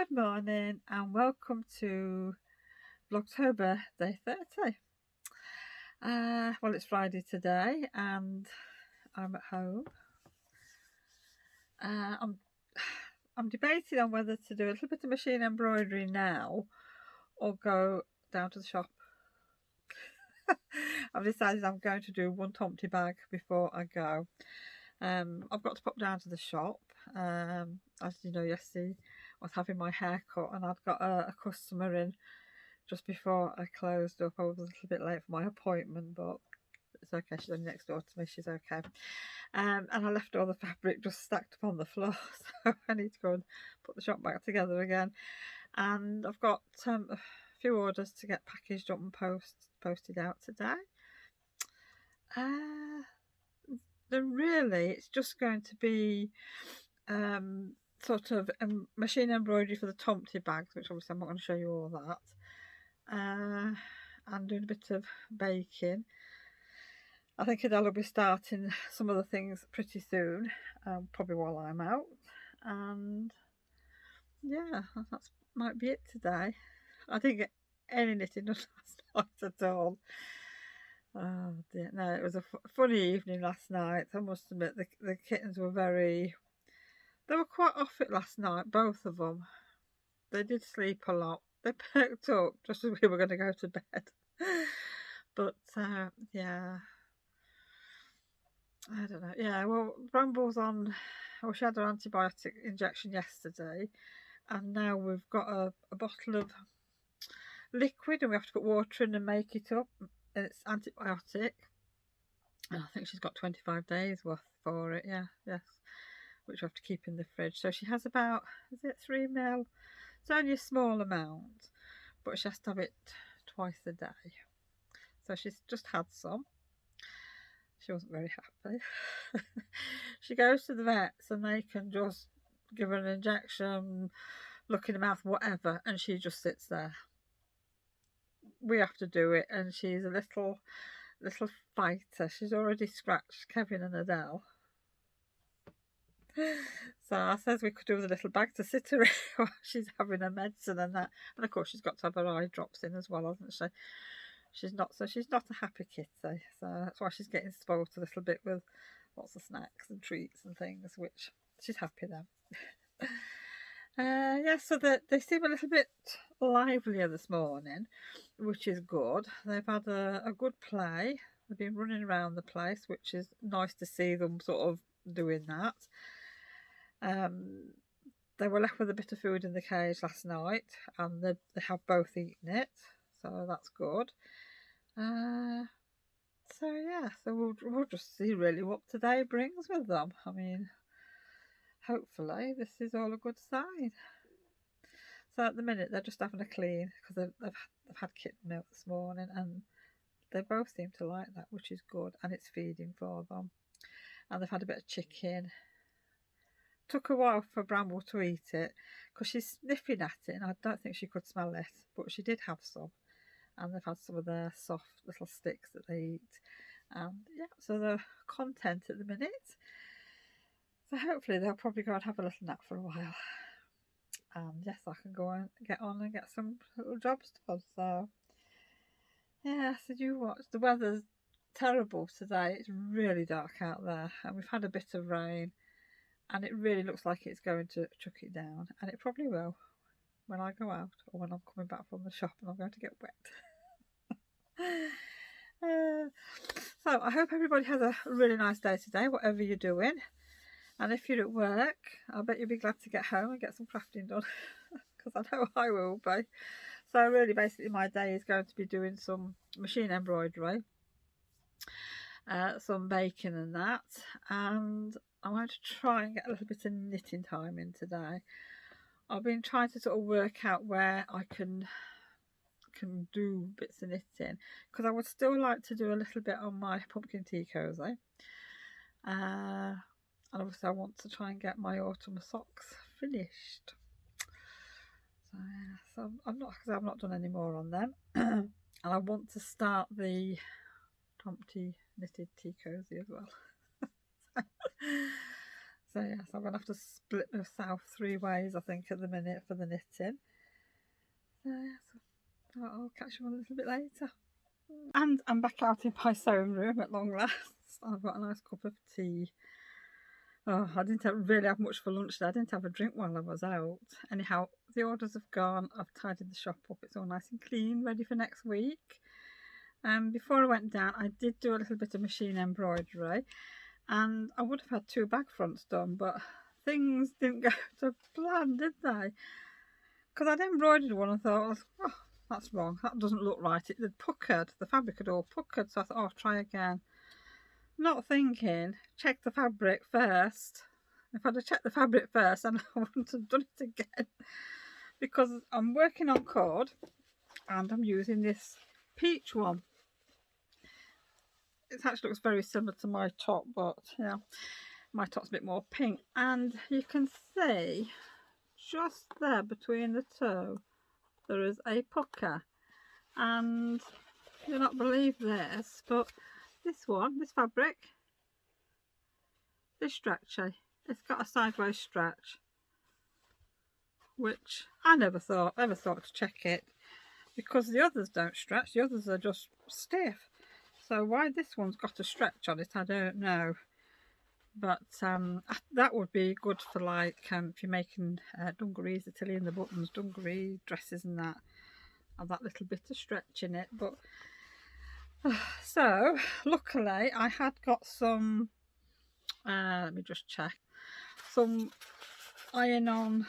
Good morning and welcome to Vlogtober day 30. Well, it's Friday today and I'm at home. I'm debating on whether to do a little bit of machine embroidery now or go down to the shop. I've decided I'm going to do one Tomty bag before I go. I've got to pop down to the shop. As you know, yesterday I was having my hair cut and I'd got a customer in just before I closed up. I was a little bit late for my appointment, but it's okay. She's only next door to me. She's okay. And I left all the fabric just stacked up on the floor, so I need to go and put the shop back together again. And I've got a few orders to get packaged up and posted out today. Then really it's just going to be sort of machine embroidery for the Tomty bags, which obviously I'm not going to show you all that. And doing a bit of baking. I think Adele will be starting some of the things pretty soon, probably while I'm out. And yeah, that might be it today. I didn't get any knitting done last night at all. Oh dear, no, it was a funny evening last night. I must admit, the kittens were they were quite off it last night, both of them. They did sleep a lot. They perked up just as we were going to go to bed. But yeah, I don't know. Yeah, well, Bramble's on. Well, she had her antibiotic injection yesterday, and now we've got a bottle of liquid, and we have to put water in and make it up. And it's antibiotic. And I think she's got 25 days worth for it. Yeah, yes, which we have to keep in the fridge. So she has about, is it 3 ml? It's only a small amount, but she has to have it twice a day. So she's just had some. She wasn't very happy. She goes to the vets and they can just give her an injection, look in the mouth, whatever, and she just sits there. We have to do it, and she's a little fighter. She's already scratched Kevin and Adele. So I says we could do with a little bag to sit her in while she's having her medicine and that. And of course she's got to have her eye drops in as well, hasn't she? She's not a happy kitty. So that's why she's getting spoilt a little bit with lots of snacks and treats and things, which she's happy then. Yeah, so they seem a little bit livelier this morning, which is good. They've had a good play. They've been running around the place, which is nice to see them sort of doing that. They were left with a bit of food in the cage last night, and they have both eaten it, so that's good. So yeah, so we'll just see really what today brings with them. I mean, hopefully this is all a good sign. So at the minute they're just having a clean because they've had kitten milk this morning, and they both seem to like that, which is good, and it's feeding for them. And they've had a bit of chicken. Took a while for Bramble to eat it because she's sniffing at it, and I don't think she could smell it, but she did have some. And they've had some of their soft little sticks that they eat. And yeah, so they're content at the minute. So hopefully they'll probably go and have a little nap for a while. And yes, I can go and get on and get some little jobs done. So yeah, so you watch. The weather's terrible today. It's really dark out there, and we've had a bit of rain, and it really looks like it's going to chuck it down, and it probably will when I go out or when I'm coming back from the shop and I'm going to get wet. So I hope everybody has a really nice day today, whatever you're doing. And if you're at work, I bet you'll be glad to get home and get some crafting done, because I know I will be. So really basically my day is going to be doing some machine embroidery, some baking and that, and I'm going to try and get a little bit of knitting time in today. I've been trying to sort of work out where I can do bits of knitting, because I would still like to do a little bit on my pumpkin tea cozy, and obviously I want to try and get my autumn socks finished. So yeah, so I've not done any more on them. And I want to start the Tomty knitted tea cozy as well. So yes, I'm going to have to split myself 3 ways, I think, at the minute for the knitting. So yes, I'll catch you on a little bit later. And I'm back out in my sewing room at long last. I've got a nice cup of tea. Oh, I didn't really have much for lunch today. I didn't have a drink while I was out. Anyhow, the orders have gone. I've tidied the shop up. It's all nice and clean, ready for next week. Before I went down, I did do a little bit of machine embroidery, and I would have had 2 bag fronts done, but things didn't go to plan, did they? Because I'd embroidered one and thought, oh, that's wrong, that doesn't look right. It had puckered, the fabric had all puckered, so I thought, oh, try again. Not thinking, check the fabric first. If I'd have checked the fabric first, then I wouldn't have done it again. Because I'm working on cord, and I'm using this peach one. It actually looks very similar to my top, but yeah, my top's a bit more pink. And you can see just there between the two, there is a pucker. And you'll not believe this, but this one, this fabric, this stretchy, it's got a sideways stretch, which I never thought to check it, because the others don't stretch, the others are just stiff. So why this one's got a stretch on it, I don't know. But that would be good for, like, if you're making dungarees, the tilly and the buttons, dungaree dresses and that, have that little bit of stretch in it. But so luckily I had got some, let me just check, some iron-on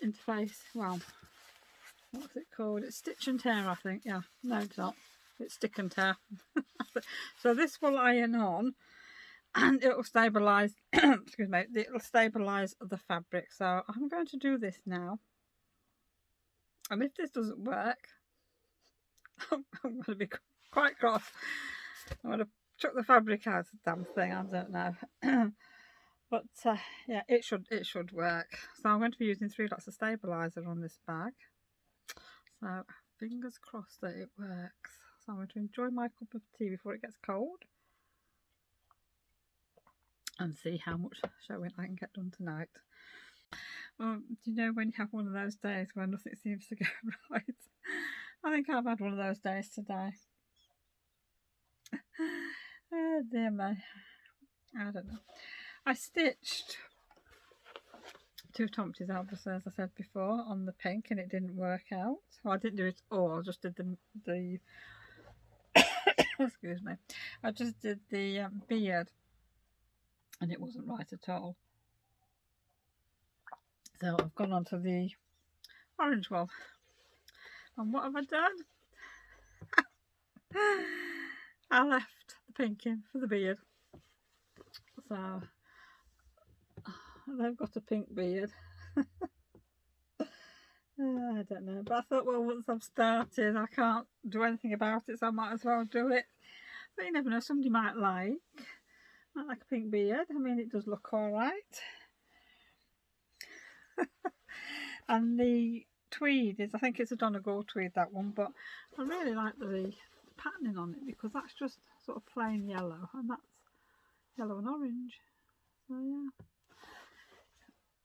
interface, well, what's it called? It's stitch and tear, I think. Yeah, no, it's not. It's stick and tear. So this will iron on, and it will stabilise. Excuse me. It will stabilise the fabric. So I'm going to do this now. And if this doesn't work, I'm going to be quite cross. I'm going to chuck the fabric out of the damn thing. I don't know. But yeah, it should work. So I'm going to be using 3 lots of stabiliser on this bag. So fingers crossed that it works. So I'm going to enjoy my cup of tea before it gets cold and see how much sewing I can get done tonight. Well, do you know when you have one of those days where nothing seems to go right? I think I've had one of those days today. Oh dear me. I don't know. I stitched 2 Tomties Albus, as I said before, on the pink, and it didn't work out. Well, I didn't do it all, I just did the excuse me, I just did the beard, and it wasn't right at all. So I've gone on to the orange one, and what have I done? I left the pink in for the beard. So they've got a pink beard. I don't know, but I thought, well, once I've started, I can't do anything about it, so I might as well do it. But you never know, somebody might like a pink beard. I mean, it does look alright. And the tweed is, I think it's a Donegal tweed, that one, but I really like the patterning on it, because that's just sort of plain yellow, and that's yellow and orange. So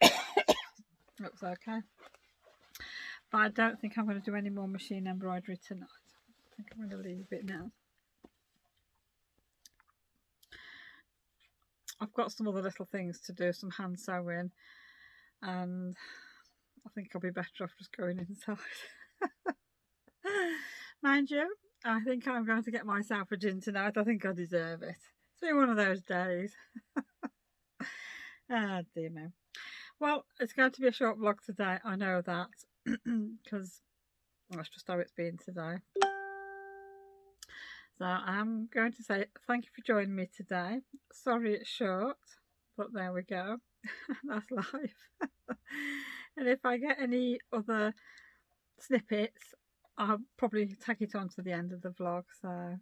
yeah, looks okay. But I don't think I'm going to do any more machine embroidery tonight. I think I'm going to leave it now. I've got some other little things to do, some hand sewing, and I think I'll be better off just going inside. Mind you, I think I'm going to get myself a gin tonight. I think I deserve it. It's been one of those days. Ah, dear me. Well, it's going to be a short vlog today, I know that, because that's just how it's been today. So I'm going to say thank you for joining me today. Sorry it's short, but there we go. That's life. And if I get any other snippets, I'll probably tag it on to the end of the vlog. So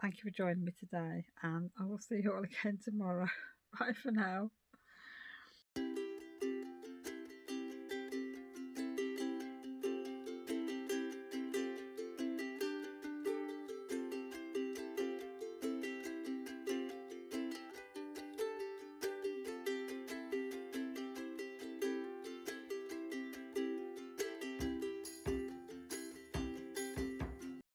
thank you for joining me today, and I will see you all again tomorrow. Bye for now.